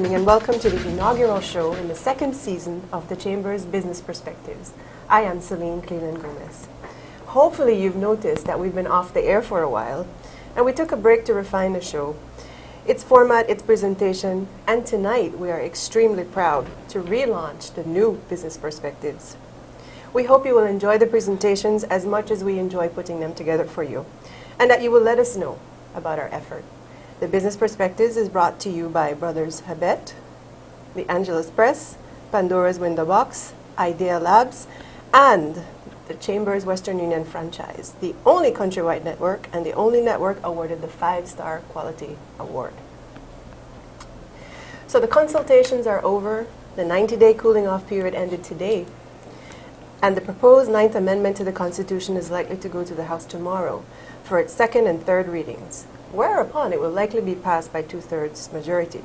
evening and welcome to the inaugural show in the second season of the Chamber's Business Perspectives. I am Celine Cleland Gomez. Hopefully you've noticed that we've been off the air for a while and we took a break to refine the show, its format, its presentation, and tonight we are extremely proud to relaunch the new Business Perspectives. We hope you will enjoy the presentations as much as we enjoy putting them together for you and that you will let us know about our effort. The Business Perspectives is brought to you by Brothers Habet, the Angelus Press, Pandora's Window Box, Idea Labs, and the Chamber's Western Union franchise, the only countrywide network and the only network awarded the 5-star quality award. So the consultations are over, the 90-day cooling off period ended today, and the proposed 9th Amendment to the Constitution is likely to go to the House tomorrow for its second and third readings, whereupon it will likely be passed by 2/3 majority.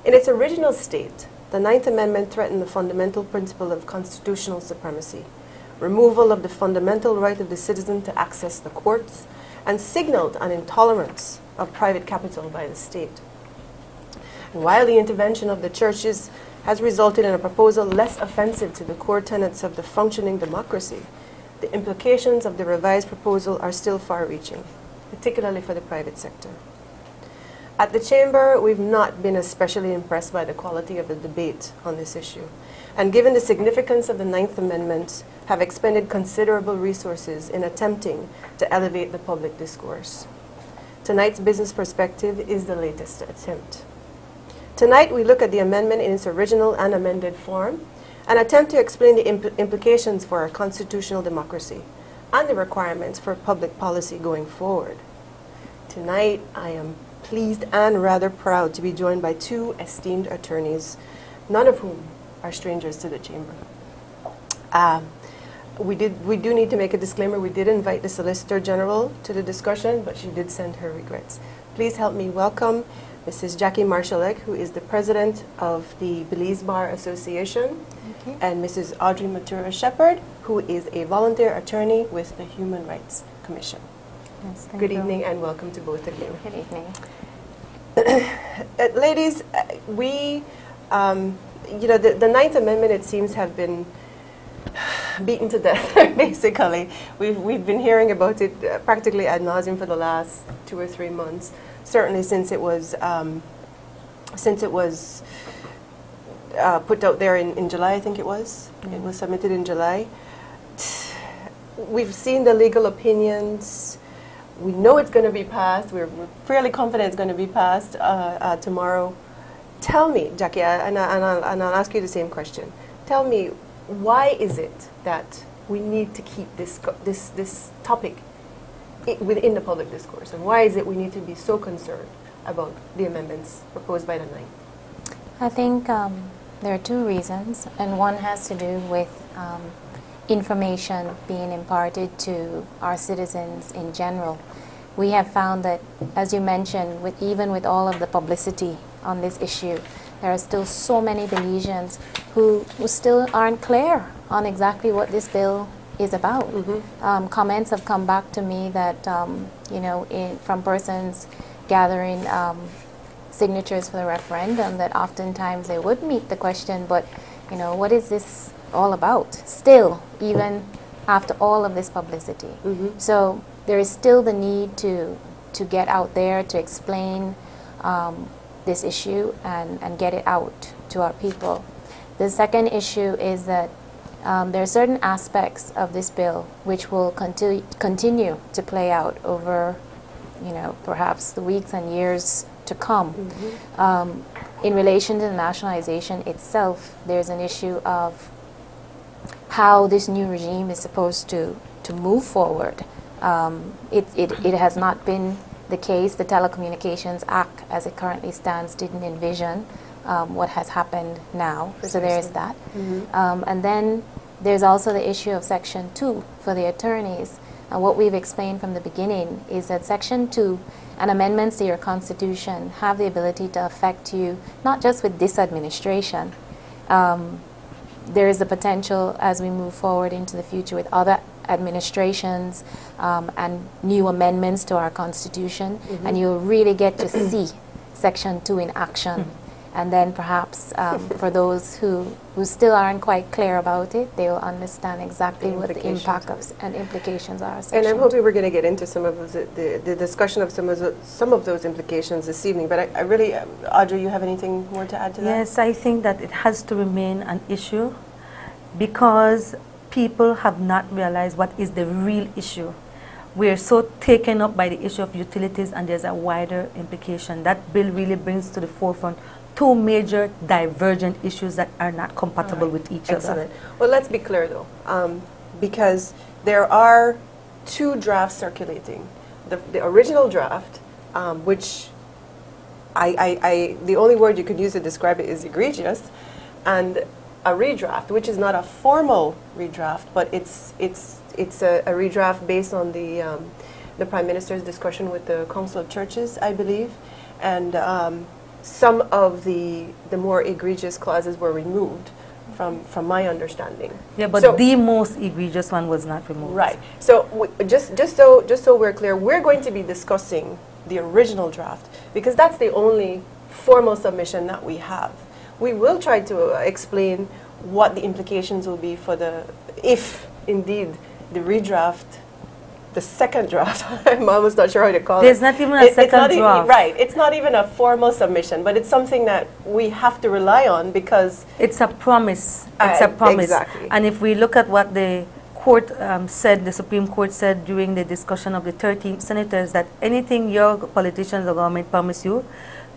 In its original state, the 9th Amendment threatened the fundamental principle of constitutional supremacy, removal of the fundamental right of the citizen to access the courts, and signaled an intolerance of private capital by the state. And while the intervention of the churches has resulted in a proposal less offensive to the core tenets of the functioning democracy, the implications of the revised proposal are still far-reaching, particularly for the private sector. At the Chamber, we've not been especially impressed by the quality of the debate on this issue, and given the significance of the 9th Amendment, have expended considerable resources in attempting to elevate the public discourse. Tonight's Business Perspective is the latest attempt. Tonight, we look at the amendment in its original and amended form and attempt to explain the implications for our constitutional democracy and the requirements for public policy going forward. Tonight, I am pleased and rather proud to be joined by two esteemed attorneys, none of whom are strangers to the Chamber. We do need to make a disclaimer. We did invite the Solicitor General to the discussion, but she did send her regrets. Please help me welcome Mrs. Jackie Marshallek, who is the President of the Belize Bar Association, and Mrs. Audrey Matura Shepherd, who is a volunteer attorney with the Human Rights Commission. Yes, Good evening and welcome to both of you. Good evening. Ladies, we, the 9th Amendment, it seems, have been beaten to death, basically. We've been hearing about it practically ad nauseum for the last 2 or 3 months, certainly since it was put out there in July, I think it was. It was submitted in July. We've seen the legal opinions. We know it's going to be passed. We're fairly confident it's going to be passed tomorrow. Tell me, Jackie, and I'll ask you the same question. Tell me, why is it that we need to keep this topic within the public discourse, and why is it we need to be so concerned about the amendments proposed by the 9th? I think there are two reasons, and one has to do with information being imparted to our citizens in general. We have found that, as you mentioned, even with all of the publicity on this issue, there are still so many Belizeans who still aren't clear on exactly what this bill is about. Comments have come back to me that, from persons gathering signatures for the referendum, that oftentimes they would meet the question, but, what is this all about? Still, even after all of this publicity. So there is still the need to get out there to explain this issue and get it out to our people. The second issue is that there are certain aspects of this bill which will continue to play out over, perhaps the weeks and years to come. In relation to the nationalization itself, there's an issue of how this new regime is supposed to move forward. It has not been the case. The Telecommunications Act, as it currently stands, didn't envision what has happened now. So there is that. And then there's also the issue of Section 2 for the attorneys. And what we've explained from the beginning is that Section 2 and amendments to your Constitution have the ability to affect you, not just with this administration. There is the potential, as we move forward into the future with other administrations and new amendments to our Constitution, and you'll really get to see Section 2 in action And then perhaps for those who still aren't quite clear about it, they will understand exactly what the impact and implications are. And I'm hoping we're going to get into some of those, the discussion of some of those implications this evening. But I really, Audrey, you have anything more to add to that? Yes, I think that it has to remain an issue because people have not realized what is the real issue. We are so taken up by the issue of utilities, and there's a wider implication. That bill really brings to the forefront two major divergent issues that are not compatible with each other. Well, let's be clear, though, because there are two drafts circulating. The original draft, which the only word you could use to describe it is egregious, and a redraft, which is not a formal redraft, but it's a redraft based on the Prime Minister's discussion with the Council of Churches, I believe, and some of the more egregious clauses were removed from my understanding. Yeah, but the most egregious one was not removed. Right. So just so we're clear, we're going to be discussing the original draft because that's the only formal submission that we have. We will try to explain what the implications will be for if indeed the redraft, the second draft, I'm almost not sure how to call There's not even a second draft. Right, it's not even a formal submission, but it's something that we have to rely on because it's a promise. It's a promise. Exactly. And if we look at what the court said, the Supreme Court said during the discussion of the 13 senators, that anything your politicians or government promise you,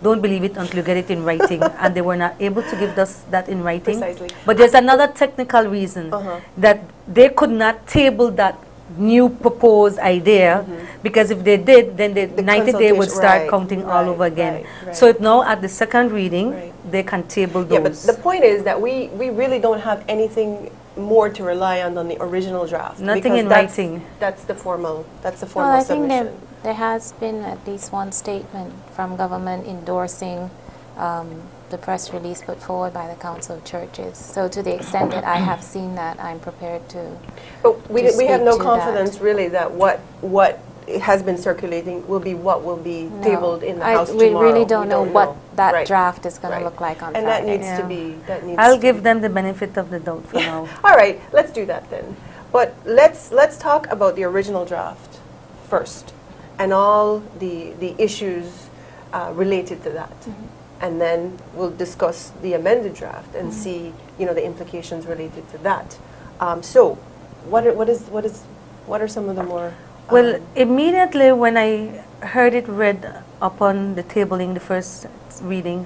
don't believe it until you get it in writing. And they were not able to give us that in writing. Precisely. But there's another technical reason that they could not table that new proposed idea because if they did, then the 90-day would start counting all over again. So if now at the second reading, they can table those. Yeah, but the point is that we really don't have anything more to rely on than the original draft. Nothing in writing. That's the formal submission. Well, I think there has been at least one statement from government endorsing the press release put forward by the Council of Churches. So to the extent that I have seen that, I'm prepared to. But we have no confidence really that what has been circulating will be what will be tabled in the House tomorrow. We really don't know what that draft is going to look like on Friday. And that needs to be. I'll give them the benefit of the doubt for now. All right, let's do that then. But let's talk about the original draft first, and all the issues related to that. And then we'll discuss the amended draft and see, the implications related to that. So, what are some of the more? Well, immediately when I heard it read upon the tabling, the first reading,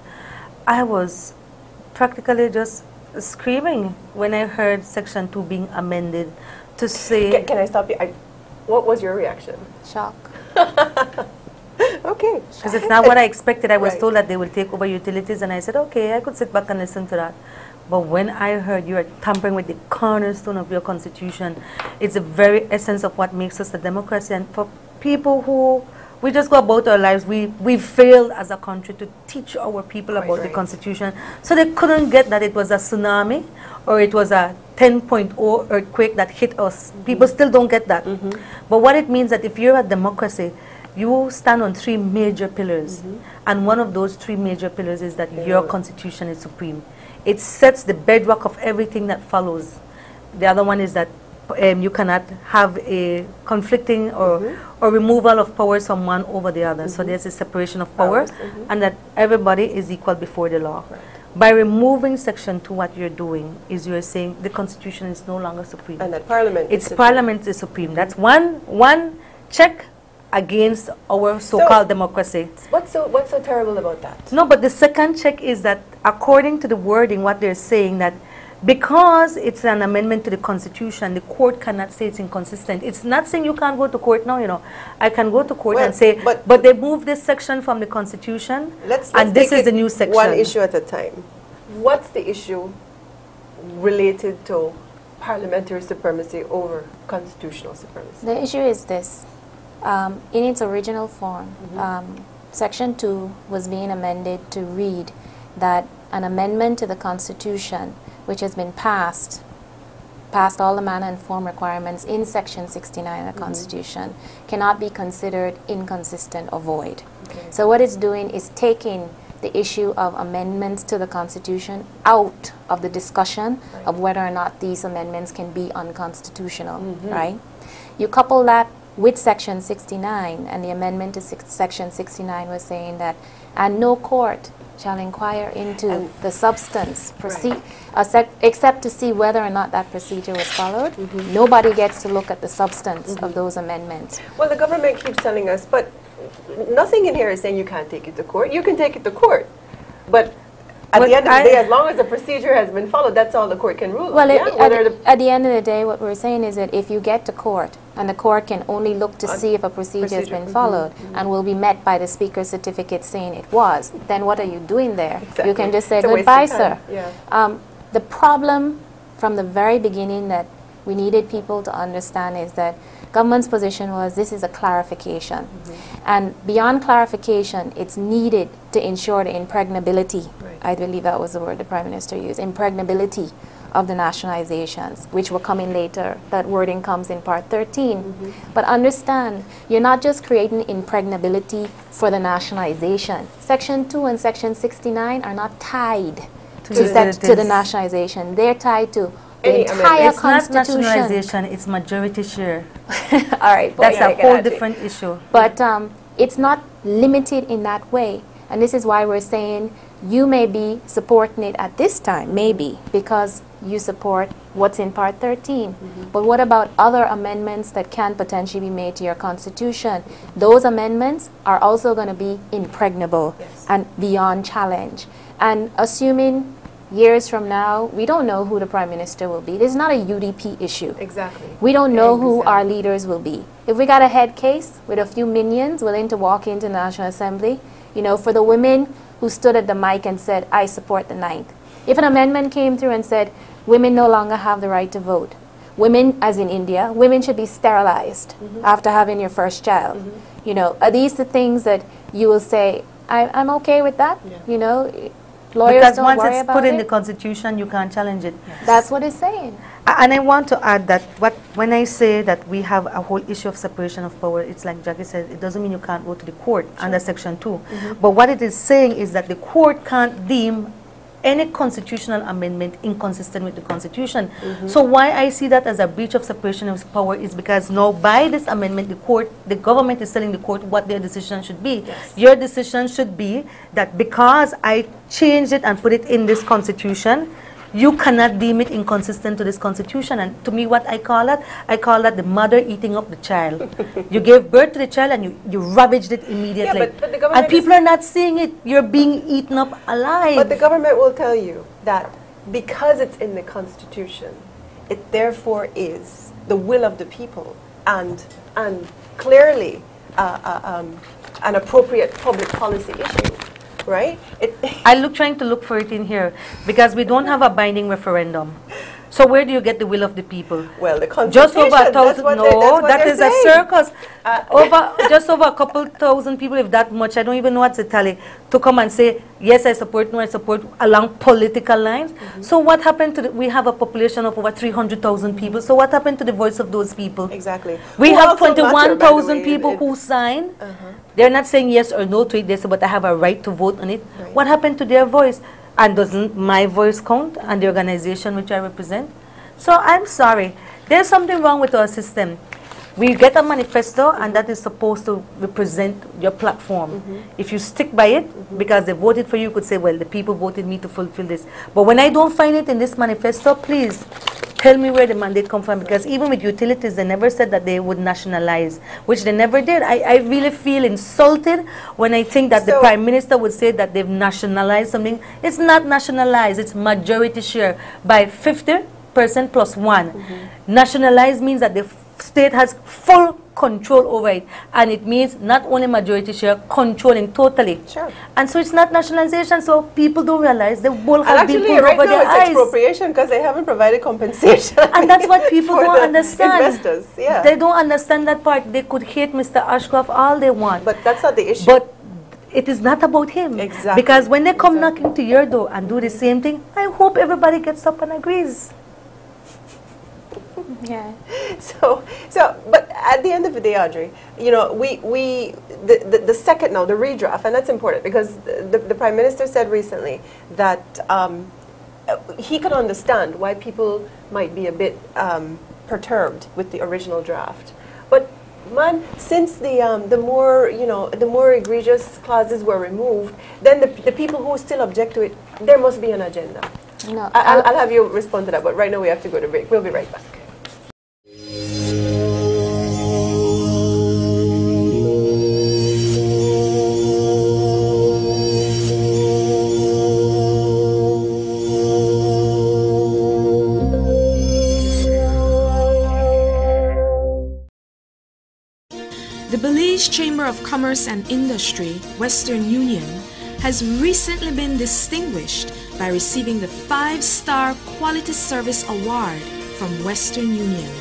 I was practically just screaming when I heard Section 2 being amended to say. Can I stop you? What was your reaction? Shock. Okay. Because it's not what I expected. I was told that they will take over utilities, and I said, okay, I could sit back and listen to that. But when I heard you are tampering with the cornerstone of your constitution, it's the very essence of what makes us a democracy. And for people who, we just go about our lives, we failed as a country to teach our people about the constitution. So they couldn't get that it was a tsunami or it was a 10.0 earthquake that hit us. People still don't get that. But what it means that if you're a democracy, you stand on three major pillars, and one of those three major pillars is that your constitution is supreme. It sets the bedrock of everything that follows. The other one is that you cannot have a conflicting or removal of powers from one over the other. So there's a separation of power, and that everybody is equal before the law. By removing Section 2, what you're doing is you're saying the constitution is no longer supreme. And that Parliament is supreme. Parliament is supreme. That's one check against our so-called democracy. What's so terrible about that? No, but the second check is that according to the wording, what they're saying, that because it's an amendment to the Constitution, the court cannot say it's inconsistent. It's not saying you can't go to court now, I can go to court and say, but they moved this section from the Constitution, and this is the new section. One issue at a time. What's the issue related to parliamentary supremacy over constitutional supremacy? The issue is this. In its original form, Section 2 was being amended to read that an amendment to the Constitution, which has been passed all the manner and form requirements in Section 69 of the Constitution, cannot be considered inconsistent or void. So what it's doing is taking the issue of amendments to the Constitution out of the discussion of whether or not these amendments can be unconstitutional, right? You couple that with Section 69, and the amendment to Section 69 was saying that, and no court shall inquire into the substance, except to see whether or not that procedure was followed. Nobody gets to look at the substance of those amendments. Well, the government keeps telling us, but nothing in here is saying you can't take it to court. You can take it to court. But at the end of the day, as long as the procedure has been followed, that's all the court can rule well, on. at the end of the day, what we're saying is that if you get to court, and the court can only look to see if a procedure has been followed and will be met by the speaker's certificate saying it was, then what are you doing there? Exactly. You can just say, It's a waste goodbye, of time. sir. The problem from the very beginning that we needed people to understand is that government's position was this is a clarification. And beyond clarification, it's needed to ensure the impregnability, I believe that was the word the Prime Minister used, impregnability of the nationalizations, which were coming later. That wording comes in Part 13. But understand, you're not just creating impregnability for the nationalization. Section 2 and Section 69 are not tied to the nationalization. They're tied to the entire it's Constitution. It's not nationalization, it's majority share. All right. That's a whole different issue. But it's not limited in that way. And this is why we're saying you may be supporting it at this time, maybe, because you support what's in Part 13. But what about other amendments that can potentially be made to your Constitution? Those amendments are also going to be impregnable and beyond challenge. And assuming years from now, we don't know who the Prime Minister will be. This is not a UDP issue. Exactly. We don't know who our leaders will be. If we got a head case with a few minions willing to walk into National Assembly, you know, for the women who stood at the mic and said, I support the 9th. If an amendment came through and said, women no longer have the right to vote. Women, as in India, women should be sterilized after having your first child. You know, are these the things that you will say, I'm okay with that? You know, lawyers because don't once worry it's about put in it. the Constitution, you can't challenge it. That's what it's saying. And I want to add that when I say that we have a whole issue of separation of power, it's like Jackie said, it doesn't mean you can't go to the court under Section 2. But what it is saying is that the court can't deem any constitutional amendment inconsistent with the Constitution. So why I see that as a breach of separation of power is because now by this amendment, the government is telling the court what their decision should be. Your decision should be that because I changed it and put it in this Constitution, you cannot deem it inconsistent to this Constitution. And to me, what I call that the mother eating up the child. You gave birth to the child and you ravaged it immediately. Yeah, but the government and people are not seeing it. You're being eaten up alive. But the government will tell you that because it's in the Constitution, it therefore is the will of the people and clearly an appropriate public policy issue. Right? Trying to look for it in here because we don't have a binding referendum. So where do you get the will of the people? Well, the Constitution. Just over 1,000. No, that is a circus. Just over a couple thousand people, if that much. I don't even know what's the tally. To come and say yes, I support, no, I support along political lines. So what happened to we have a population of over 300,000 people. So what happened to the voice of those people? Exactly. We have 21,000 people who signed. They're not saying yes or no to it. They say, but I have a right to vote on it. What happened to their voice? And doesn't my voice count and the organization which I represent? So I'm sorry. There's something wrong with our system. We get a manifesto and that is supposed to represent your platform. If you stick by it, because they voted for you, you could say, well, the people voted me to fulfill this. But when I don't find it in this manifesto, please tell me where the mandate comes from, because even with utilities, they never said that they would nationalize, which they never did. I really feel insulted when I think that the Prime Minister would say that they've nationalized something. It's not nationalized, it's majority share by 50% plus 1. Nationalized means that the state has full control over it, and it means not only majority share, controlling totally. And so it's not nationalization, so people don't realize they will have been pulled over their eyes. It's expropriation because they haven't provided compensation. And that's what people don't understand. Investors, They don't understand that part. They could hate Mr. Ashcroft all they want. But that's not the issue. But it is not about him. Exactly. Because when they come knocking to your door and do the same thing, I hope everybody gets up and agrees. Yeah. But at the end of the day, Audrey, you know, the second now, the redraft, and that's important because the Prime Minister said recently that he could understand why people might be a bit perturbed with the original draft. But man, since the more egregious clauses were removed, then the people who still object to it, there must be an agenda. No, I'll have you respond to that, but right now we have to go to break. We'll be right back. The Belize Chamber of Commerce and Industry, Western Union, has recently been distinguished by receiving the 5-Star Quality Service Award from Western Union.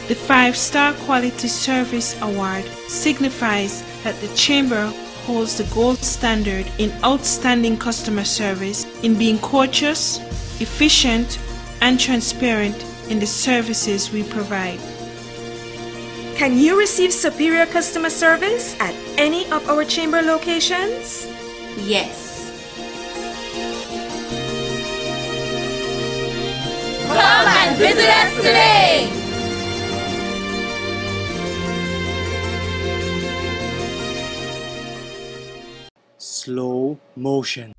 The 5-Star Quality Service Award signifies that the Chamber holds the gold standard in outstanding customer service, in being courteous, efficient, and transparent in the services we provide. Can you receive superior customer service at any of our chamber locations? Yes. Come and visit us today! Slow motion.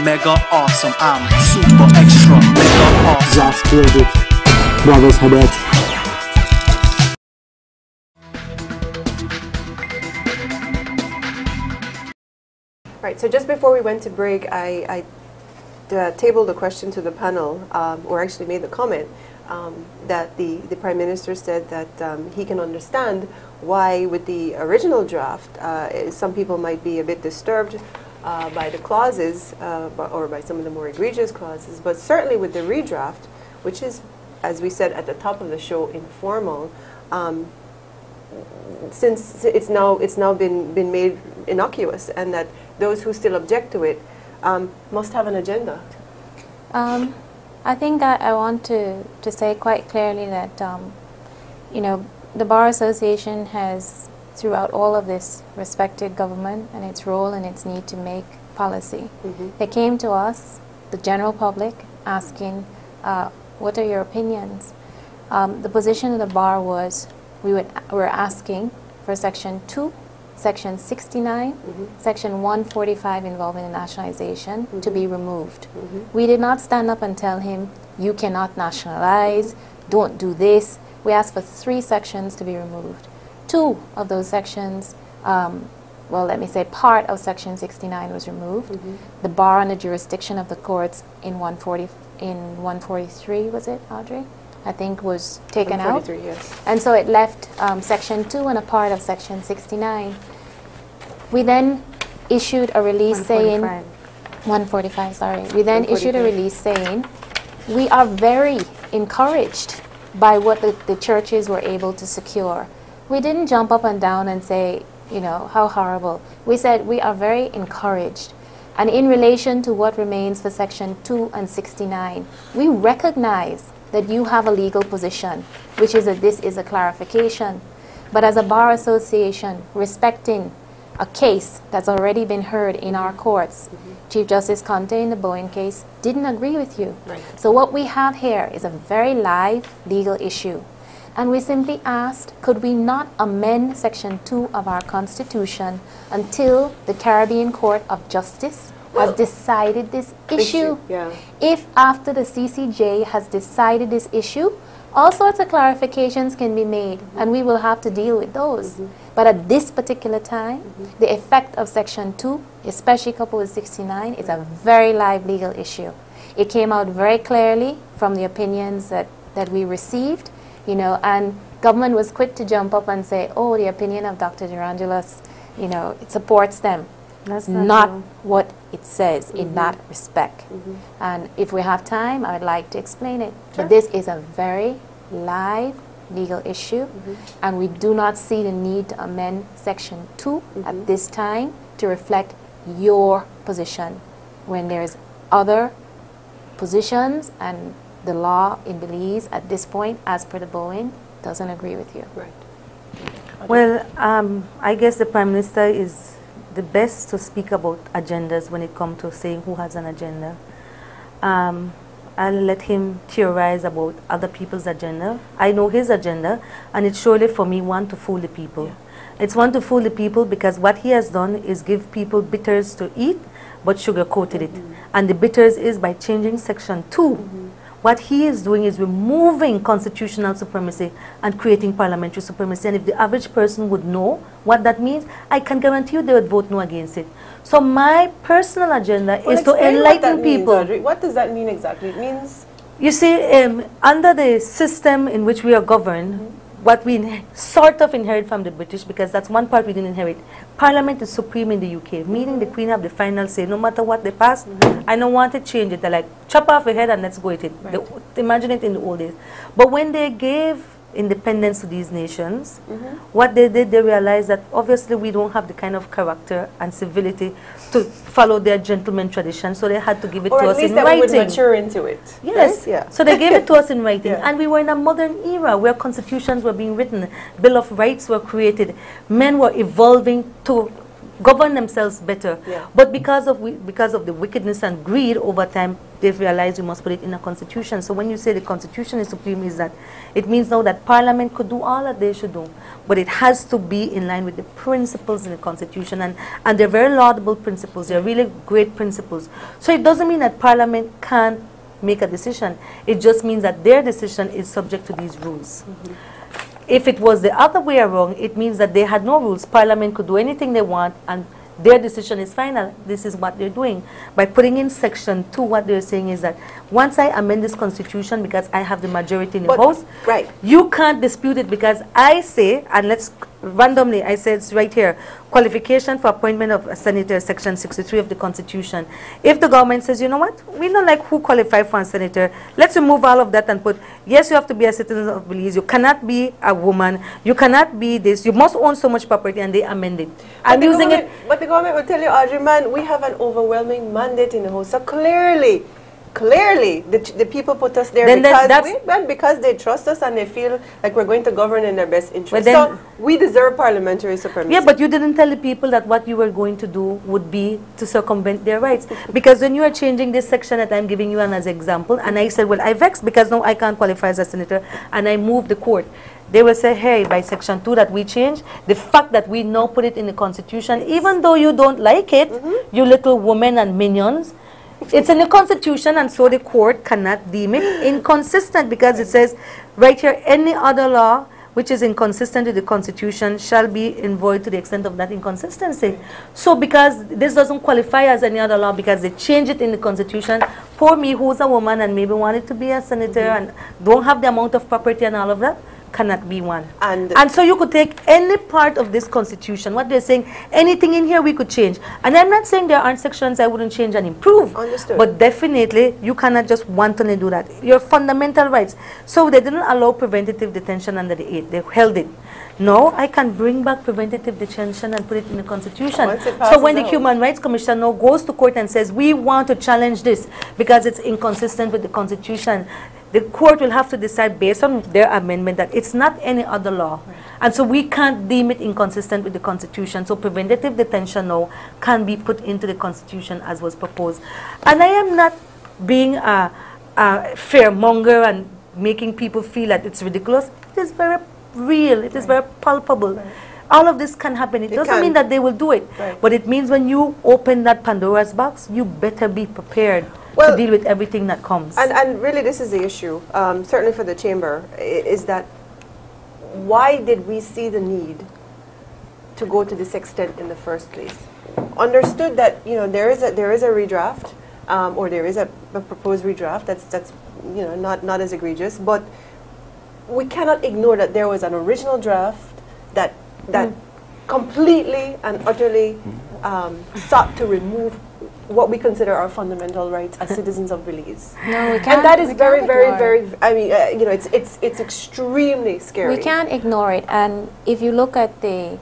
Mega awesome, I'm super extra mega awesome. Just killed it. Brothers Hadet. Right, so just before we went to break, I tabled a question to the panel, or actually made the comment, that the Prime Minister said that he can understand why with the original draft, some people might be a bit disturbed by the clauses, or by some of the more egregious clauses, but certainly with the redraft, which is, as we said at the top of the show, informal, since it's now been made innocuous, and that those who still object to it must have an agenda. I think I want to say quite clearly that you know, the Bar Association has, throughout all of this, respected government and its role and its need to make policy. They came to us, the general public, asking, what are your opinions? The position of the bar was, we were asking for Section 2, Section 69, Section 145 involving nationalization to be removed. We did not stand up and tell him, you cannot nationalize, don't do this. We asked for 3 sections to be removed. 2 of those sections, well, let me say part of Section 69 was removed. The bar and the jurisdiction of the courts in 143, was it, Audrey? I think was taken out. Yes. And so it left Section 2 and a part of Section 69. We then issued a release saying, 145, sorry. We then issued a release saying, we are very encouraged by what the churches were able to secure. We didn't jump up and down and say, you know, how horrible. We said we are very encouraged. And in relation to what remains for Section 2 and 69, we recognize that you have a legal position, which is that this is a clarification. But as a bar association, respecting a case that's already been heard in our courts, Chief Justice Conte in the Bowen case didn't agree with you. So what we have here is a very live legal issue. And we simply asked, could we not amend Section 2 of our Constitution until the Caribbean Court of Justice has decided this issue? If after the CCJ has decided this issue, all sorts of clarifications can be made, and we will have to deal with those. But at this particular time, the effect of Section 2, especially coupled with 69, is a very live legal issue. It came out very clearly from the opinions that we received. You know, and government was quick to jump up and say, oh, the opinion of Dr. Durangelos, you know, it supports them. That's not true. what it says in that respect. And if we have time, I would like to explain it. But this is a very live legal issue, and we do not see the need to amend Section 2 at this time to reflect your position when there's other positions and the law in Belize at this point, as per the Boeing, doesn't agree with you. Right. Well, I guess the Prime Minister is the best to speak about agendas when it comes to saying who has an agenda. I'll let him theorize about other people's agenda. I know his agenda, and it's surely for me one to fool the people. It's one to fool the people because what he has done is give people bitters to eat, but sugar-coated it. And the bitters is by changing Section 2. What he is doing is removing constitutional supremacy and creating parliamentary supremacy. And if the average person would know what that means, I can guarantee you they would vote no against it. So my personal agenda is to enlighten people. What does that mean exactly? It means... You see, under the system in which we are governed, what we sort of inherit from the British, because that's one part we didn't inherit, Parliament is supreme in the UK, meaning the Queen have the final say. No matter what they pass, I don't want to change it. They're like, chop off your head and let's go with it. Imagine it in the old days. But when they gave independence to these nations, what they did, they realized that obviously we don't have the kind of character and civility to follow their gentleman tradition, so they had to give it to us in writing. Or at least that we would mature into it. Yes. Right? Yeah. So they gave it to us in writing. And we were in a modern era where constitutions were being written, Bill of Rights were created, men were evolving to govern themselves better. But because of the wickedness and greed over time, they've realized we must put it in a constitution. So when you say the constitution is supreme, is that it means now that Parliament could do all that they should do, but it has to be in line with the principles in the constitution, and they're very laudable principles. They're really great principles. So it doesn't mean that Parliament can't make a decision. It just means that their decision is subject to these rules. If it was the other way around, it means that they had no rules. Parliament could do anything they want, and their decision is final. This is what they're doing. By putting in Section 2, what they're saying is that once I amend this constitution, because I have the majority in the House, you can't dispute it because I say, and let's randomly, I say it's right here, qualification for appointment of a senator, Section 63 of the Constitution. If the government says, you know what, we don't like who qualifies for a senator, let's remove all of that and put, yes, you have to be a citizen of Belize, you cannot be a woman, you cannot be this, you must own so much property, and they amend it. I'm using it. But the government will tell you, Audrey, man, we have an overwhelming mandate in the House. So clearly, the people put us there because they trust us and they feel like we're going to govern in their best interest. So we deserve parliamentary supremacy. Yeah, but you didn't tell the people that what you were going to do would be to circumvent their rights. Because when you are changing this section that I'm giving you as an example, and I said, well, I vexed because now I can't qualify as a senator, and I moved the court. They will say, hey, by Section 2 that we changed, the fact that we now put it in the Constitution, even though you don't like it, you little women and minions, it's in the Constitution, and so the court cannot deem it inconsistent because it says right here, any other law which is inconsistent with the Constitution shall be in void to the extent of that inconsistency. So because this doesn't qualify as any other law because they change it in the Constitution, poor me who's a woman and maybe wanted to be a senator and don't have the amount of property and all of that, cannot be one. And so you could take any part of this constitution, what they're saying, anything in here we could change. And I'm not saying there aren't sections I wouldn't change and improve. Understood. But definitely you cannot just wantonly do that. Your fundamental rights. So they didn't allow preventative detention under the 8. They held it. No, I can bring back preventative detention and put it in the Constitution. So when the Human Rights Commission now goes to court and says, we want to challenge this because it's inconsistent with the Constitution, the court will have to decide based on their amendment that it's not any other law. Right. And so we can't deem it inconsistent with the Constitution. So preventative detention now can be put into the Constitution as was proposed. And I am not being a fearmonger and making people feel that it's ridiculous. It is very real. It is very palpable. Right. All of this can happen. It doesn't mean that they will do it. Right. But it means when you open that Pandora's box, you better be prepared to deal with everything that comes. And really this is the issue, certainly for the Chamber, is that why did we see the need to go to this extent in the first place? Understood that, you know, there is a redraft, or there is a proposed redraft that's you know, not as egregious, but we cannot ignore that there was an original draft that completely and utterly sought to remove what we consider our fundamental rights as citizens of Belize. No, we can't. And that is we very, can't very, ignore very, it. I mean, you know, it's extremely scary. We can't ignore it. And if you look at the,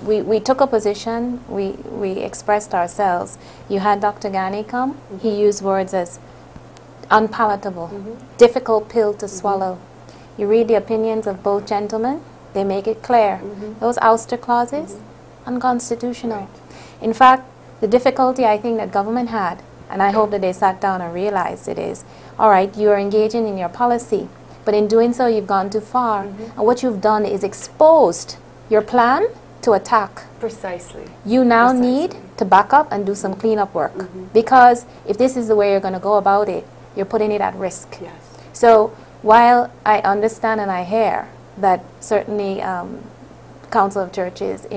we took a position, we expressed ourselves. You had Dr. Ghani come, he used words as unpalatable, difficult pill to swallow. You read the opinions of both gentlemen, they make it clear. Those ouster clauses, unconstitutional. In fact, the difficulty I think that government had, and I hope that they sat down and realized it is, all right, you are engaging in your policy, but in doing so you've gone too far. And what you've done is exposed your plan to attack. Precisely. You now need to back up and do some cleanup work. Because if this is the way you're going to go about it, you're putting it at risk. Yes. So while I understand and I hear that certainly Council of Churches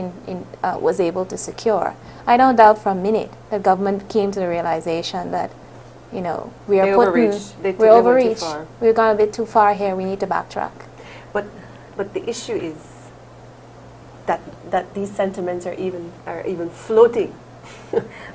was able to secure, I don't doubt for a minute that government came to the realization that, you know, we are we're overreached. We've gone a bit too far here. We need to backtrack. But the issue is that these sentiments are even floating.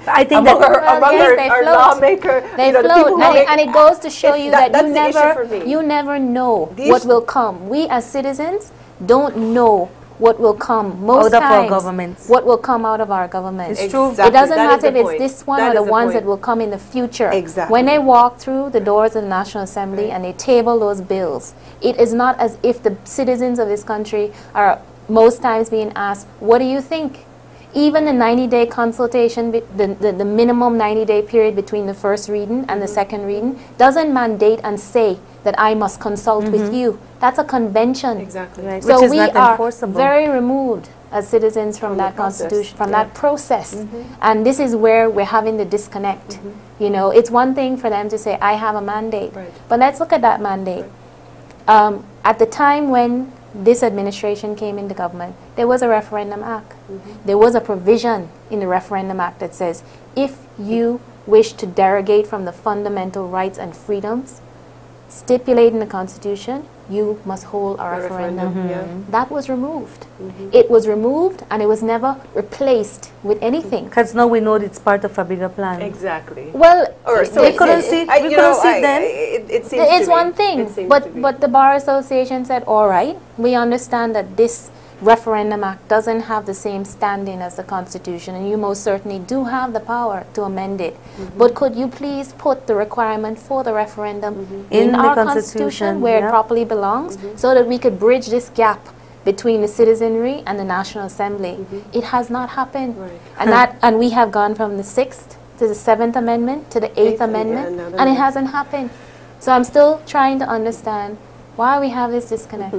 I think among that our lawmaker, they you know, float, the people who and it goes to show you that that's you never know what will come. We as citizens don't know what will come most out of our times. governments. What will come out of our government? It's true. It doesn't That matter is the if point. it's this one That or the is the ones point. that will come in the future. Exactly. When they walk through the doors of the National Assembly and they table those bills, it is not as if the citizens of this country are most times being asked, what do you think? Even the 90-day consultation, the minimum 90-day period between the first reading and the second reading, doesn't mandate and say that I must consult with you. That's a convention. Exactly. Right. So Which is we not are enforceable. very removed as citizens from that constitution, from that process. And this is where we're having the disconnect. You know, it's one thing for them to say, I have a mandate. Right. But let's look at that mandate. At the time when this administration came into government, there was a referendum act. There was a provision in the referendum act that says, if you wish to derogate from the fundamental rights and freedoms stipulated in the Constitution, you must hold a referendum. That was removed. It was removed and it was never replaced with anything. Because now we know it's part of a bigger plan. Exactly. Well, Or so we couldn't see. We couldn't see then. It seems it's to one be. thing, It seems but to be. the Bar Association said, all right, we understand that this referendum act doesn't have the same standing as the Constitution, and you most certainly do have the power to amend it. But could you please put the requirement for the referendum in our Constitution where it properly belongs, so that we could bridge this gap between the citizenry and the National Assembly? It has not happened. And we have gone from the 6th to the 7th Amendment to the 8th Amendment, and it hasn't happened. So I'm still trying to understand why we have this disconnect.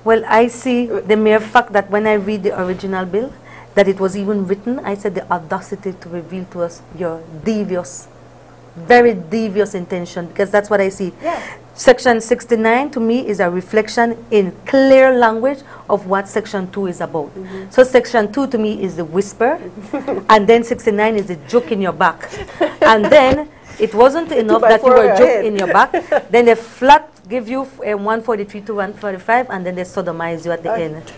Well, I see the mere fact that when I read the original bill, that it was even written, I said the audacity to reveal to us your devious, very devious intention, because that's what I see. Section 69 to me is a reflection in clear language of what Section 2 is about. So Section 2 to me is the whisper, and then 69 is the joke in your back. And then it wasn't enough that you were joke in your back, then they flat give you 143 to 145, and then they sodomize you at the end.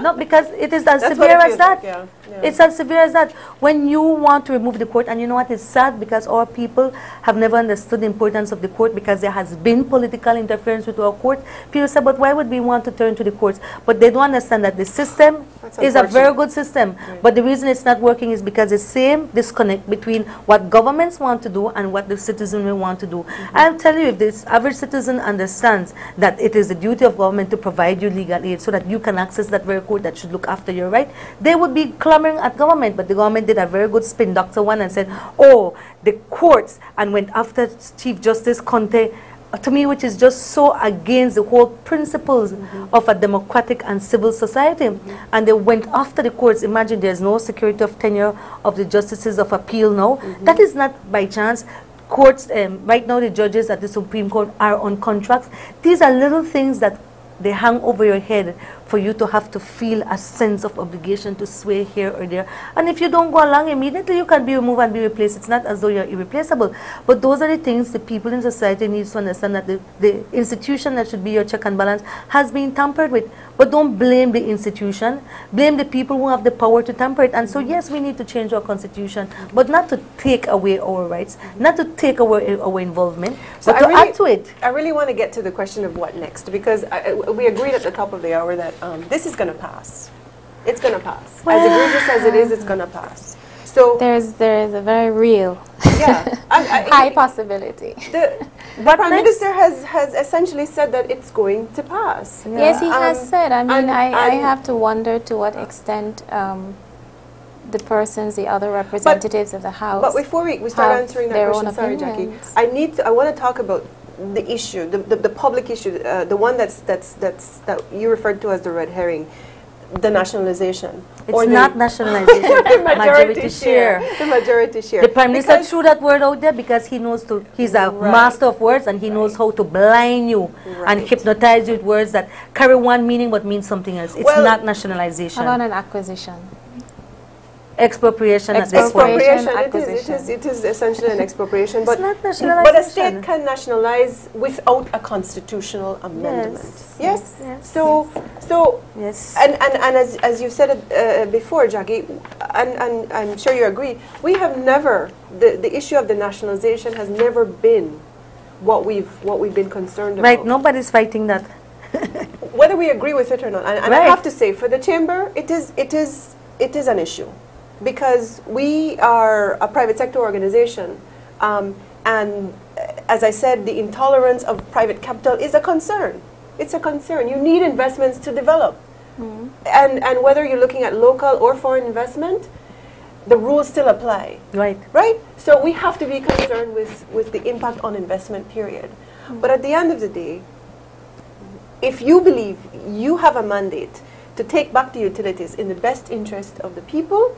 No, because it is as severe as that. Like, It's as severe as that. When you want to remove the court, and you know what is sad, because our people have never understood the importance of the court, because there has been political interference with our court. People say, but why would we want to turn to the courts? But they don't understand that the system is a very good system. But the reason it's not working is because the same disconnect between what governments want to do and what the citizenry want to do. I'll tell you, if this average citizen understands that it is the duty of government to provide you legal aid so that you can access that very court that should look after your right, they would be clamoring at government. But the government did a very good spin doctor one and said, oh, the courts, and went after Chief Justice Conte, to me, which is just so against the whole principles of a democratic and civil society. And they went after the courts. Imagine there's no security of tenure of the justices of appeal now. That is not by chance. Courts, right now the judges at the Supreme Court are on contracts. These are little things that they hang over your head for you to have to feel a sense of obligation to sway here or there. And if you don't go along immediately, you can be removed and be replaced. It's not as though you're irreplaceable. But those are the things the people in society need to understand, that the institution that should be your check and balance has been tampered with. But don't blame the institution. Blame the people who have the power to tamper it. And so, yes, we need to change our constitution, but not to take away our rights, not to take away our involvement, but to add to it. I really want to get to the question of what next, because we agreed at the top of the hour that this is going to pass. It's going to pass. As egregious as it is, it's going to pass. So there's a very real high possibility. The Prime Minister has essentially said that it's going to pass. Yeah. Yes, he has said. I mean, I have to wonder to what extent the other representatives of the House. But before we start answering that question, sorry, Jackie, I want to talk about the issue, the public issue, the one that you referred to as the red herring, the nationalization. It's not nationalization. The majority share. The majority share. The Prime Minister threw that word out there because he knows he's a master of words, and he knows how to blind you and hypnotize you with words that carry one meaning but mean something else. It's not nationalization. How about an acquisition? Expropriation. It is essentially an expropriation, but a state can nationalize without a constitutional amendment. Yes. And as you said it before, Jackie, and I'm sure you agree, we have never, the issue of the nationalization has never been what we've been concerned about. Right. Nobody's fighting that. Whether we agree with it or not, and I have to say, for the chamber, it is an issue. Because we are a private sector organization, and as I said, the intolerance of private capital is a concern. It's a concern. You need investments to develop. And whether you're looking at local or foreign investment, the rules still apply. Right? So we have to be concerned with the impact on investment, period. But at the end of the day, if you believe you have a mandate to take back the utilities in the best interest of the people,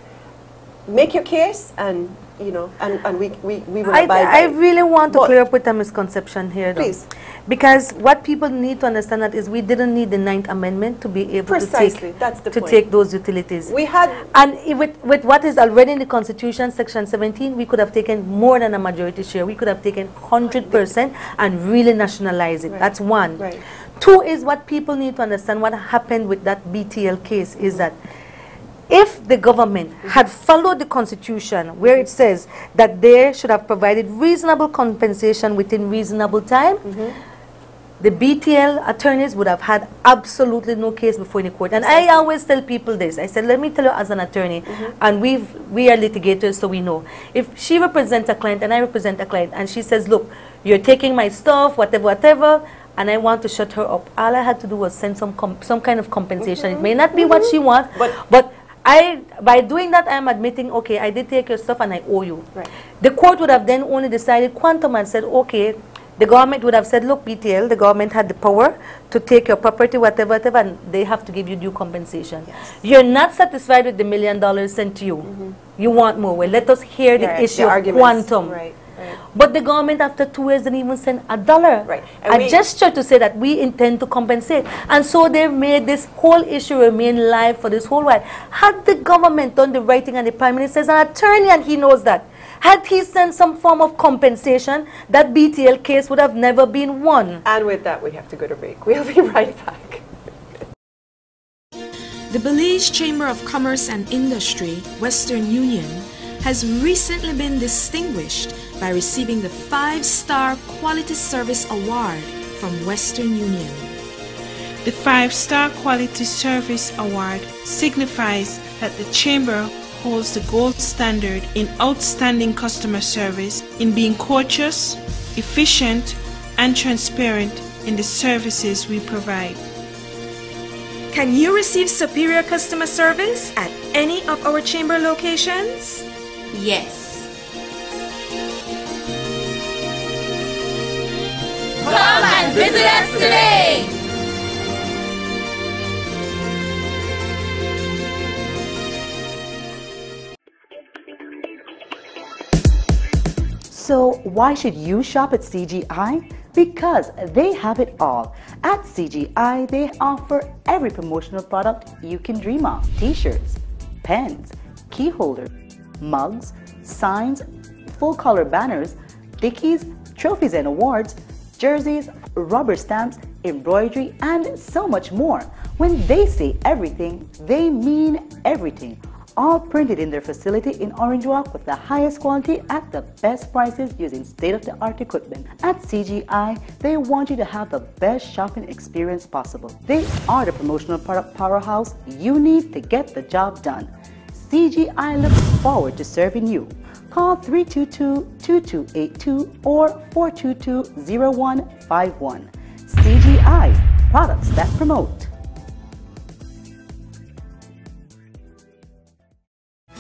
make your case, and we will abide by it. I really want to clear up with a misconception here, though. Please. Because what people need to understand that is we didn't need the 9th Amendment to be able to take those utilities. We had, and with what is already in the Constitution, Section 17, we could have taken more than a majority share. We could have taken 100% and really nationalized it. That's one. Two is what people need to understand. What happened with that BTL case is that if the government had followed the Constitution, where it says that they should have provided reasonable compensation within reasonable time, the BTL attorneys would have had absolutely no case before any court. And I always tell people this. I said, let me tell you as an attorney, and we are litigators, so we know. If she represents a client and I represent a client, and she says, look, you're taking my stuff, whatever, and I want to shut her up, all I had to do was send some kind of compensation. It may not be what she wants, but by doing that, I'm admitting, okay, I did take your stuff and I owe you. The court would have then only decided quantum and said, okay, the government would have said, look, BTL, the government had the power to take your property, whatever, and they have to give you due compensation. You're not satisfied with the $1 million sent to you. You want more. Well, let us hear the issue of quantum. But the government, after 2 years, didn't even send $1. A gesture to say that we intend to compensate. And so they made this whole issue remain live for this whole while. Had the government done the right thing, and the Prime Minister is an attorney and he knows that, had he sent some form of compensation, that BTL case would have never been won. And with that, we have to go to break. We'll be right back. The Belize Chamber of Commerce and Industry, Western Union, has recently been distinguished by receiving the 5-Star Quality Service Award from Western Union. The 5-Star Quality Service Award signifies that the Chamber holds the gold standard in outstanding customer service, in being courteous, efficient, and transparent in the services we provide. Can you receive superior customer service at any of our Chamber locations? Yes. Come and visit us today! So why should you shop at CGI? because they have it all. At CGI, they offer every promotional product you can dream of. T-shirts, pens, key holders, mugs, signs, full-color banners, dickies, trophies and awards, jerseys, rubber stamps, embroidery, and so much more. When they say everything, they mean everything. All printed in their facility in Orange Walk with the highest quality at the best prices using state-of-the-art equipment. At CGI, they want you to have the best shopping experience possible. They are the promotional product powerhouse you need to get the job done. CGI looks forward to serving you. Call 322-2282 or 422-0151. CGI, products that promote.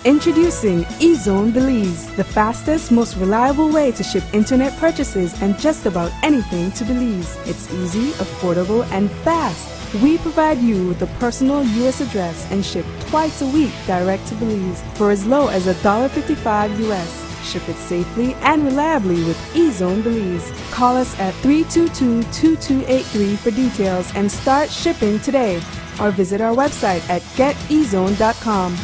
Introducing eZone Belize, the fastest, most reliable way to ship internet purchases and just about anything to Belize. It's easy, affordable, and fast. We provide you with a personal U.S. address and ship twice a week direct to Belize for as low as $1.55 U.S. Ship it safely and reliably with eZone Belize. Call us at 322-2283 for details and start shipping today, or visit our website at getezone.com.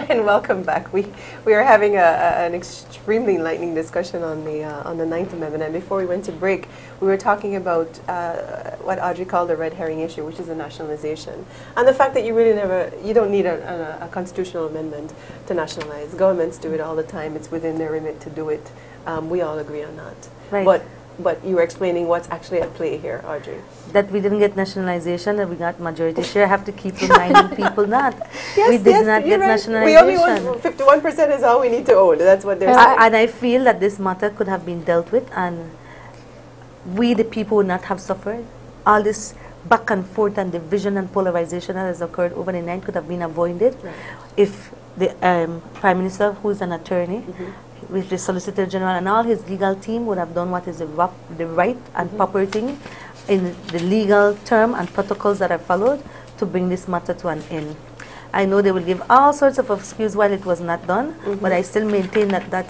And welcome back. We are having an extremely enlightening discussion on the Ninth Amendment. And before we went to break, we were talking about what Audrey called the red herring issue, which is the nationalization, and the fact that you don't need a constitutional amendment to nationalize. Governments do it all the time. It's within their remit to do it. We all agree on that. Right. But you were explaining what's actually at play here, Audrey. That we didn't get nationalization, that we got majority share. I have to keep reminding people that. Yes, we did not get nationalization. We only want 51% is all we need to own. That's what they're saying. And I feel that this matter could have been dealt with, and we, the people, would not have suffered. All this back and forth and division and polarization that has occurred overnight could have been avoided if the Prime Minister, who is an attorney, with the Solicitor General and all his legal team would have done what is the right and proper thing in the legal term and protocols that are followed to bring this matter to an end. I know they will give all sorts of excuses why it was not done, but I still maintain that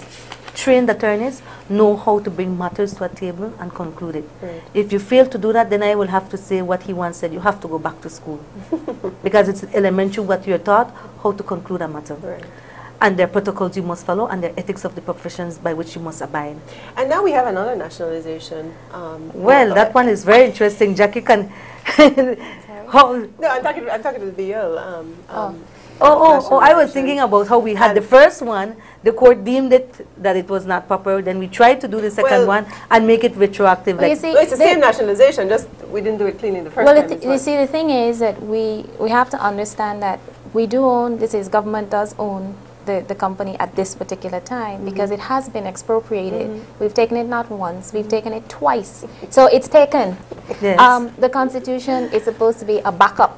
trained attorneys know how to bring matters to a table and conclude it. If you fail to do that, then I will have to say what he once said: you have to go back to school. Because it's elementary what you're taught, how to conclude a matter. And their protocols you must follow, and their ethics of the professions by which you must abide. And now we have another nationalization. Well, that one is very interesting. Jackie can... No, I'm talking to the BL. I was thinking about how we had the first one, the court deemed it that it was not proper, then we tried to do the second one and make it retroactive. Well, like it's the same nationalization, just we didn't do it cleanly the first time. You see, the thing is that we have to understand that we do own, government does own the company at this particular time because it has been expropriated. We've taken it not once, we've taken it twice. So it's taken. Yes. The Constitution is supposed to be a backup.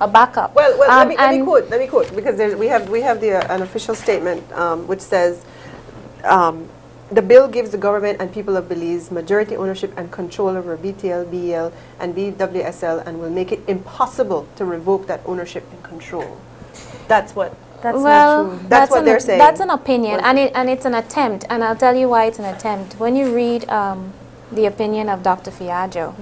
A backup. Well, let me quote, because we have an official statement which says the bill gives the government and people of Belize majority ownership and control over BTL, BEL, and BWSL, and will make it impossible to revoke that ownership and control. That's what. That's not true. That's what they're saying. That's an opinion, and it's an attempt, and I'll tell you why it's an attempt. When you read the opinion of Dr. Fiaggio,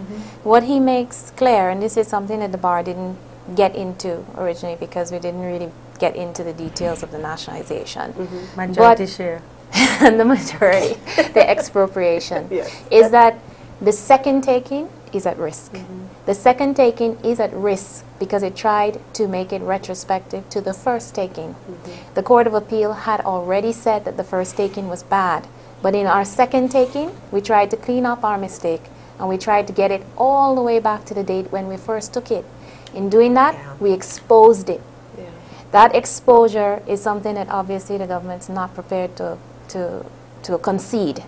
what he makes clear, and this is something that the bar didn't get into originally because we didn't really get into the details of the nationalization. Majority share. And the majority, the expropriation, is that the second taking is at risk. The second taking is at risk because it tried to make it retrospective to the first taking. The Court of Appeal had already said that the first taking was bad, but in our second taking, we tried to clean up our mistake and we tried to get it all the way back to the date when we first took it. In doing that, we exposed it. That exposure is something that obviously the government's not prepared to to concede.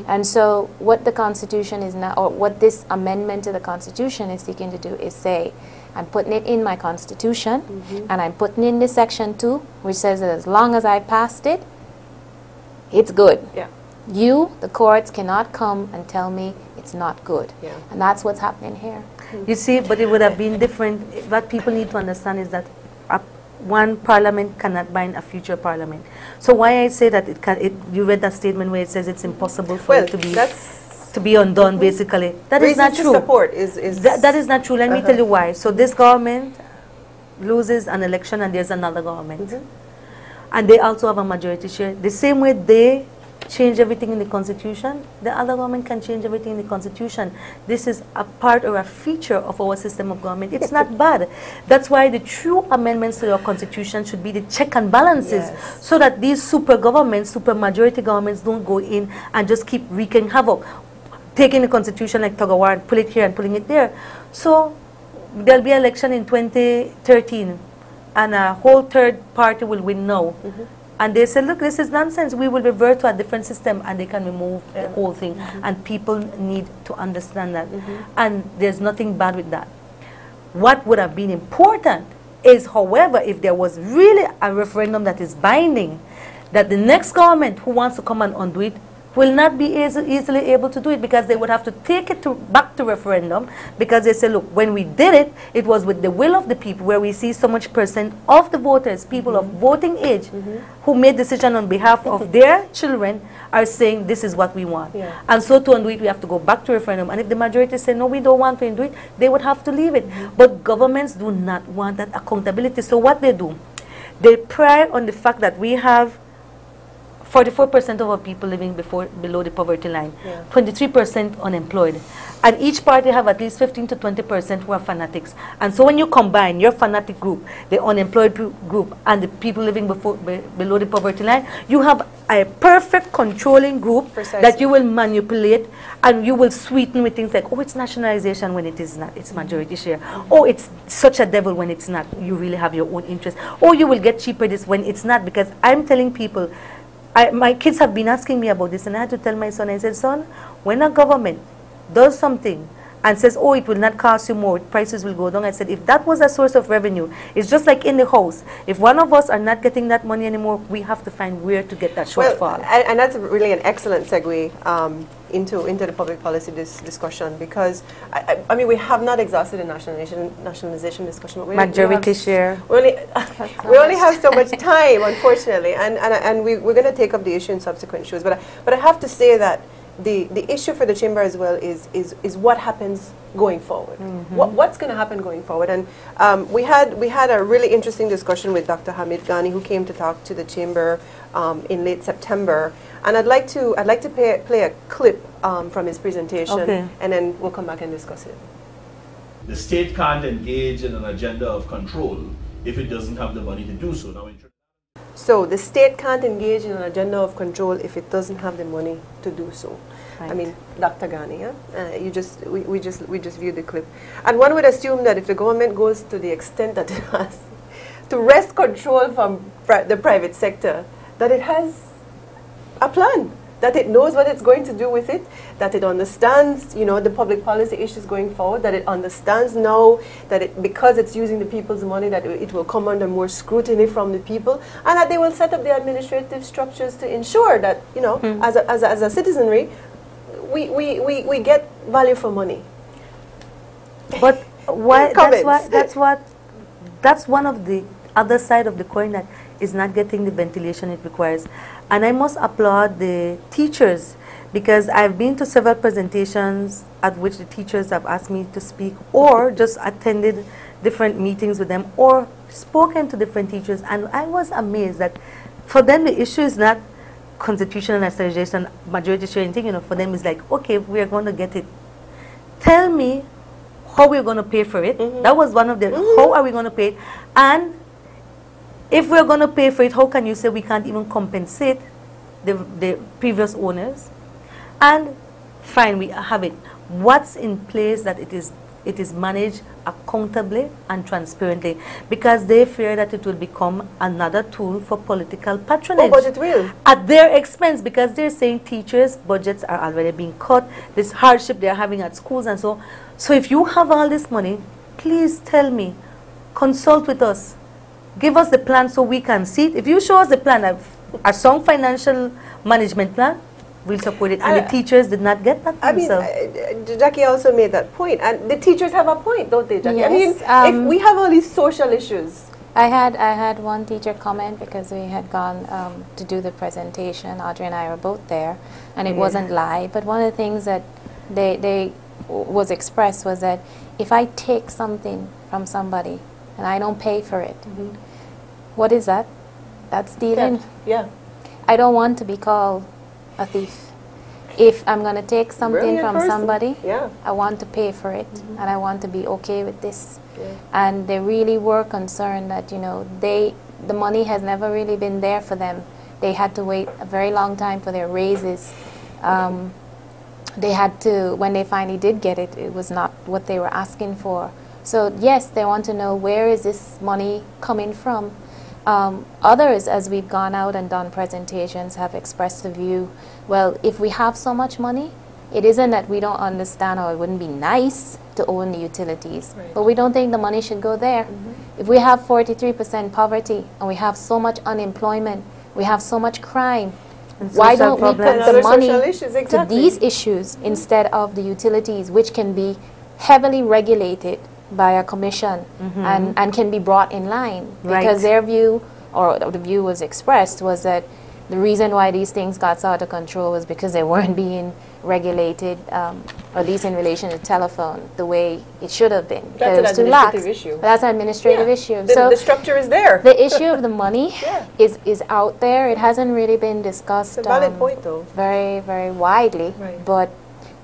And so what the Constitution is now, or what this amendment to the Constitution is seeking to do is say, I'm putting it in my Constitution, and I'm putting in this Section 2, which says that as long as I passed it, it's good. Yeah. You, the courts, cannot come and tell me it's not good. Yeah. And that's what's happening here. You see, but it would have been different. What people need to understand is that one parliament cannot bind a future parliament. So why I say that you read that statement where it says it's impossible for it to be undone, basically. That is not true. Support that is not true. Let me tell you why. So this government loses an election and there's another government. And they also have a majority share. The same way they change everything in the Constitution, the other government can change everything in the Constitution. This is a part or a feature of our system of government. It's not bad. That's why the true amendments to your Constitution should be the check and balances, so that these super governments, super majority governments don't go in and just keep wreaking havoc, taking the Constitution like tug of war and pull it here and pulling it there. So there'll be an election in 2013 and a whole third party will win now. And they said, look, this is nonsense. We will revert to a different system, and they can remove the whole thing. And people need to understand that. And there's nothing bad with that. What would have been important is, however, if there was really a referendum that is binding, that the next government who wants to come and undo it will not be easily able to do it, because they would have to take it back to referendum, because they say, look, when we did it, it was with the will of the people, where we see so much percent of the voters, people of voting age, who made decision on behalf of their children, are saying this is what we want. And so to undo it, we have to go back to referendum. And if the majority say, no, we don't want to undo it, they would have to leave it. But governments do not want that accountability. So what they do, they pride on the fact that we have 44% of our people living below the poverty line, 23% unemployed. And each party have at least 15 to 20% who are fanatics. And so when you combine your fanatic group, the unemployed group, and the people living below the poverty line, you have a perfect controlling group that you will manipulate, and you will sweeten with things like, oh, it's nationalization when it is not, it's majority share. Oh, it's such a devil when it's not, you really have your own interest. Oh, you will get cheaper this when it's not, because I'm telling people, my kids have been asking me about this, and I had to tell my son, I said, son, when a government does something and says, oh, it will not cost you more, prices will go down, I said, if that was a source of revenue, it's just like in the house. If one of us are not getting that money anymore, we have to find where to get that shortfall. Well, and that's really an excellent segue into the public policy discussion, because, I mean, we have not exhausted the nationalization discussion. But majority share. We only have so much time, unfortunately, and we're going to take up the issue in subsequent shows. But I have to say that the issue for the chamber as well is what happens going forward. What's going to happen going forward? And we had a really interesting discussion with Dr. Hamid Ghani, who came to talk to the chamber in late September. And I'd like to play a clip from his presentation, and then we'll come back and discuss it. The state can't engage in an agenda of control if it doesn't have the money to do so. Now, so the state can't engage in an agenda of control if it doesn't have the money to do so. Right. I mean, Dr. Ghani, we just viewed the clip, and one would assume that if the government goes to the extent that it has to wrest control from the private sector, that it has a plan, that it knows what it's going to do with it, that it understands, you know, the public policy issues going forward, that it understands now that because it's using the people's money, that it will come under more scrutiny from the people, and that they will set up the administrative structures to ensure that, you know, as a citizenry, we get value for money. But why? That's one of the other side of the coin that is not getting the ventilation it requires. And I must applaud the teachers, because I've been to several presentations at which the teachers have asked me to speak, or just attended different meetings with them, or spoken to different teachers, and I was amazed that for them the issue is not constitutional nationalization, majority sharing thing, you know, for them it's like, okay, we are going to get it. Tell me how we're going to pay for it. That was one of the, how are we going to pay it? And if we're going to pay for it, how can you say we can't even compensate the previous owners? And fine, we have it. What's in place that it is it is managed accountably and transparently, because they fear that it will become another tool for political patronage. Oh, but it will. At their expense, because they're saying teachers' budgets are already being cut, this hardship they're having at schools and so. So if you have all this money, please tell me, consult with us, give us the plan so we can see it. If you show us the plan, a sound financial management plan, we'll support it. And the teachers did not get that. I mean, Jackie also made that point, and the teachers have a point, don't they, Jackie? Yes, I mean, if we have all these social issues. I had one teacher comment because we had gone to do the presentation. Audrey and I were both there, and it wasn't live. But one of the things that they was expressed was that if I take something from somebody and I don't pay for it, what is that? That's stealing. Yeah. I don't want to be called a thief. If I'm going to take something from somebody, I want to pay for it, and I want to be okay with this. And they really were concerned that, you know, the money has never really been there for them. They had to wait a very long time for their raises. They had to, when they finally did get it, it was not what they were asking for. So yes, they want to know, where is this money coming from? Others, as we've gone out and done presentations, have expressed the view, well, if we have so much money, it isn't that we don't understand or it wouldn't be nice to own the utilities, but we don't think the money should go there. If we have 43% poverty and we have so much unemployment, we have so much crime, why don't we put the money to these issues instead of the utilities, which can be heavily regulated by a commission and can be brought in line? Because their view, or the view was expressed, was that the reason why these things got so out of control was because they weren't being regulated, or at least in relation to telephone, the way it should have been. That's an administrative issue. That's an administrative issue. So the structure is there. The issue of the money is out there. It hasn't really been discussed. It's a valid point, though. Very, very widely. But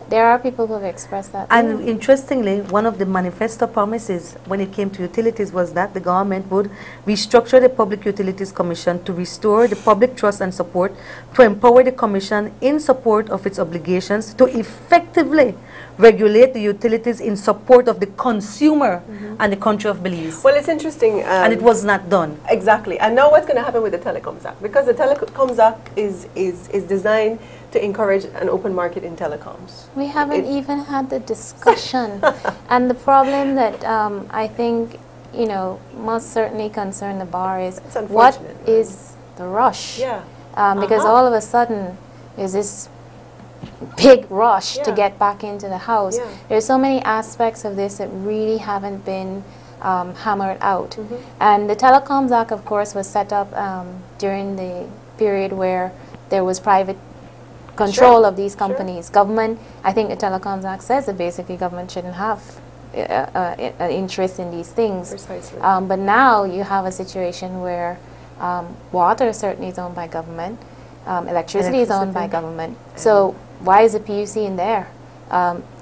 there are people who have expressed that. And interestingly, one of the manifesto promises when it came to utilities was that the government would restructure the Public Utilities Commission to restore the public trust and support, to empower the Commission in support of its obligations, to effectively regulate the utilities in support of the consumer and the country of Belize. Well, it's interesting. And it was not done. Exactly. And now what's going to happen with the Telecoms Act? Because the Telecoms Act is designed to encourage an open market in telecoms. We haven't even had the discussion. And the problem that I think, you know, must certainly concern the bar is, what is the rush? Because all of a sudden there's this big rush to get back into the house. There's so many aspects of this that really haven't been hammered out. And the Telecoms Act, of course, was set up during the period where there was private control of these companies. Government, I think the Telecoms Act says that basically government shouldn't have an interest in these things. Precisely. But now you have a situation where water certainly is owned by government, electricity is owned by government. So why is the PUC in there?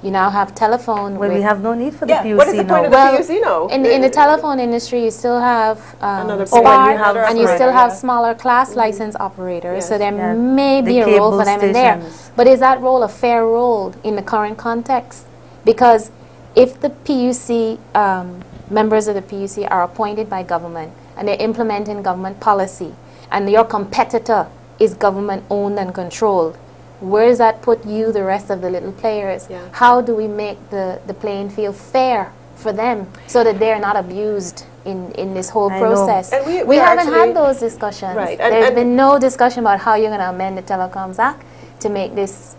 You now have telephone. Well, we have no need for the PUC now. What is the point of the PUC now? In the telephone industry, you still have SPAR, and you still have smaller class license operators, so there may be a role for them in there. But is that role a fair role in the current context? Because if the PUC, members of the PUC are appointed by government and they're implementing government policy, and your competitor is government owned and controlled, where does that put you, the rest of the little players? How do we make the playing field fair for them so that they're not abused in this whole process? And we haven't had those discussions. There's been no discussion about how you're going to amend the Telecoms Act to make this,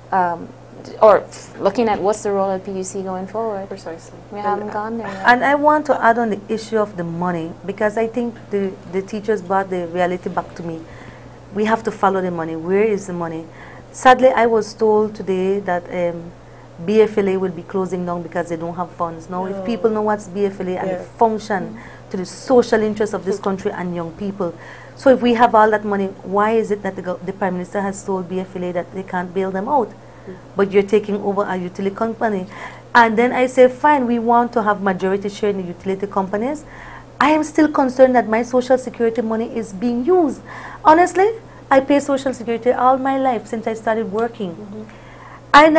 or looking at what's the role of PUC going forward. Precisely. We haven't gone there yet. And I want to add on the issue of the money, because I think the teachers brought the reality back to me. We have to follow the money. Where is the money? Sadly, I was told today that BFLA will be closing down because they don't have funds. Now, if people know what's BFLA and it function to the social interest of this country and young people. So if we have all that money, why is it that the Prime Minister has told BFLA that they can't bail them out? But you're taking over a utility company. And then I say, fine, we want to have majority share in the utility companies. I am still concerned that my social security money is being used. Honestly, I pay social security all my life since I started working. And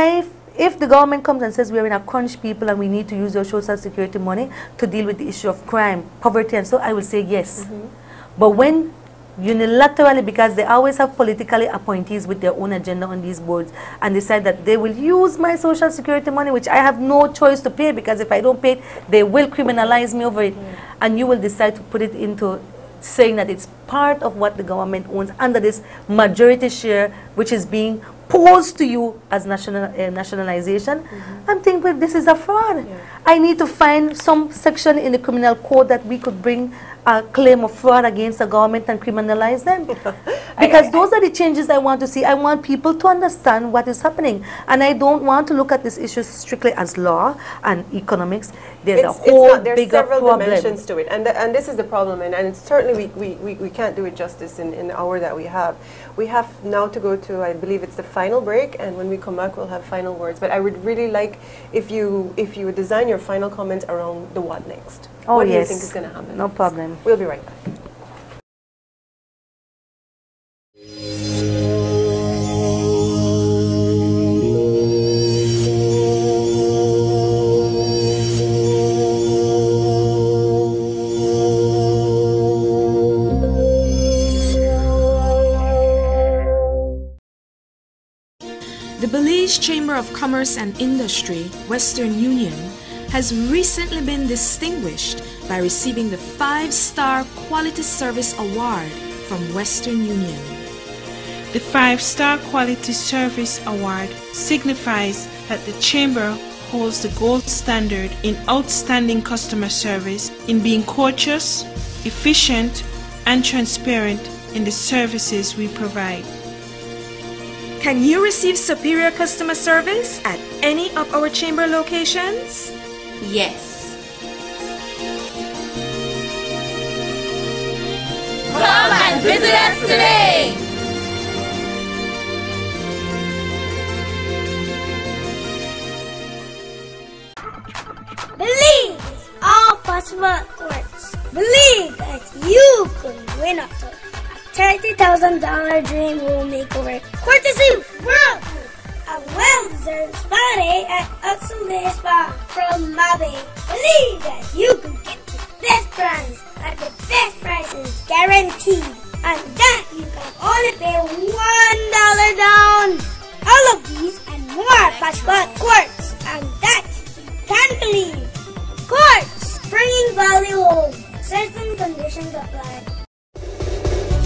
if the government comes and says we're in a crunch, people, and we need to use your social security money to deal with the issue of crime, poverty, and so, I will say yes. But when unilaterally, because they always have politically appointees with their own agenda on these boards, and decide that they will use my social security money, which I have no choice to pay, because if I don't pay it, they will criminalize me over it, and you will decide to put it into saying that it's part of what the government owns under this majority share, which is being posed to you as nationalization. I'm thinking, well, this is a fraud. I need to find some section in the criminal code that we could bring a claim of fraud against the government and criminalize them. Because those are the changes I want to see. I want people to understand what is happening. And I don't want to look at this issue strictly as law and economics. There's a whole bigger several problem. dimensions to it. And this is the problem. And certainly we can't do it justice in the hour that we have. We have now to go to, I believe it's the final break. And when we come back, we'll have final words. But I would really like if you would design your final comments around the what next. Oh, what yes. do you think is going to happen? No problem. We'll be right back. The Belize Chamber of Commerce and Industry, Western Union, has recently been distinguished by receiving the 5-Star Quality Service Award from Western Union. The 5-Star Quality Service Award signifies that the Chamber holds the gold standard in outstanding customer service in being courteous, efficient, and transparent in the services we provide. Can you receive superior customer service at any of our chamber locations? Yes. Come and visit us today. Believe all possible works. Believe that you can win up to $30,000 dream home makeover courtesy from a well-deserved spa day at Oxley Spa from Mabe. Believe that you can get the best brands at the best prices guaranteed, and that you can only pay $1 down. All of these and more flashback quartz, and that you can't believe. Quartz, bringing value home. Certain conditions apply.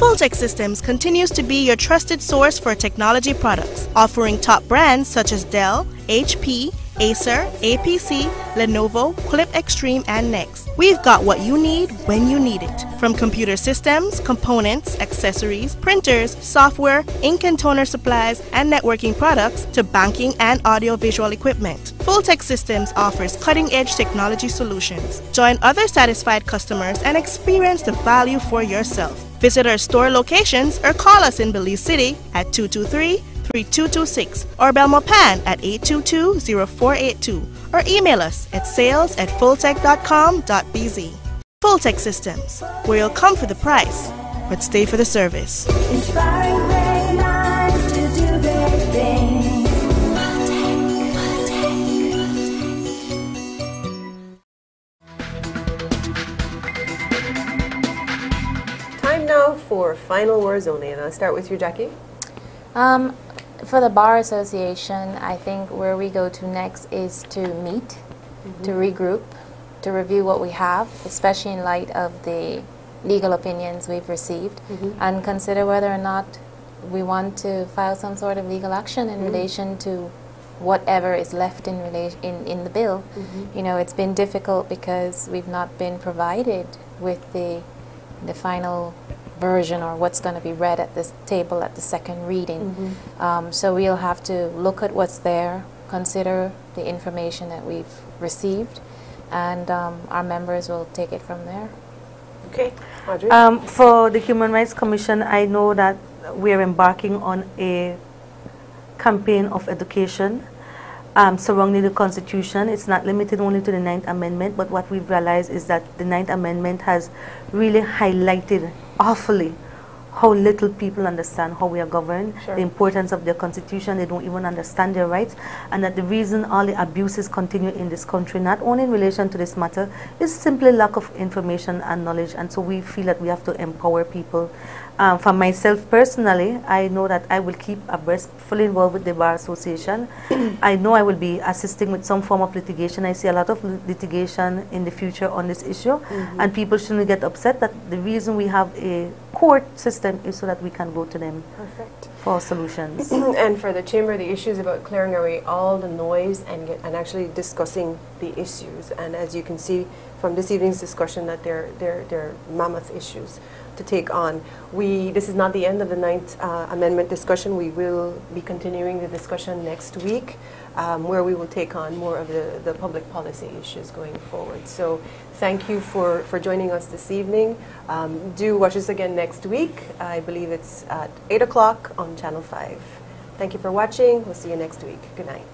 Fulltech Systems continues to be your trusted source for technology products, offering top brands such as Dell, HP, Acer, APC, Lenovo, Clip Extreme, and Next. We've got what you need when you need it. From computer systems, components, accessories, printers, software, ink and toner supplies, and networking products to banking and audio-visual equipment. Fulltech Systems offers cutting-edge technology solutions. Join other satisfied customers and experience the value for yourself. Visit our store locations or call us in Belize City at 223-3226 or Belmopan at 822-0482 or email us at sales@fulltech.com.bz. Fulltech Systems, where you'll come for the price, but stay for the service. Inspiring great minds to do great things. Time now for final words only, and I'll start with you, Jackie. For the Bar Association, I think where we go to next is to meet, to regroup, to review what we have, especially in light of the legal opinions we've received, and consider whether or not we want to file some sort of legal action in relation to whatever is left in the bill. You know, it's been difficult because we've not been provided with the final version or what's going to be read at this table at the second reading. So we'll have to look at what's there, consider the information that we've received, and our members will take it from there. Okay, Audrey? For the Human Rights Commission, I know that we're embarking on a campaign of education surrounding the Constitution. It's not limited only to the 9th Amendment, but what we've realized is that the 9th Amendment has really highlighted awfully how little people understand how we are governed, Sure. the importance of their constitution. They don't even understand their rights, and that the reason all the abuses continue in this country, not only in relation to this matter, is simply lack of information and knowledge. And so we feel that we have to empower people. For myself personally, I know that I will keep abreast, fully involved with the Bar Association. I know I will be assisting with some form of litigation. I see a lot of litigation in the future on this issue, and people shouldn't get upset that the reason we have a court system is so that we can go to them for solutions. And for the Chamber, the issue is about clearing away all the noise and actually discussing the issues. And as you can see from this evening's discussion, that they're mammoth issues to take on. This is not the end of the 9th Amendment discussion. We will be continuing the discussion next week, where we will take on more of the public policy issues going forward. So thank you for joining us this evening. Do watch us again next week. I believe it's at 8 o'clock on Channel 5. Thank you for watching. We'll see you next week. Good night.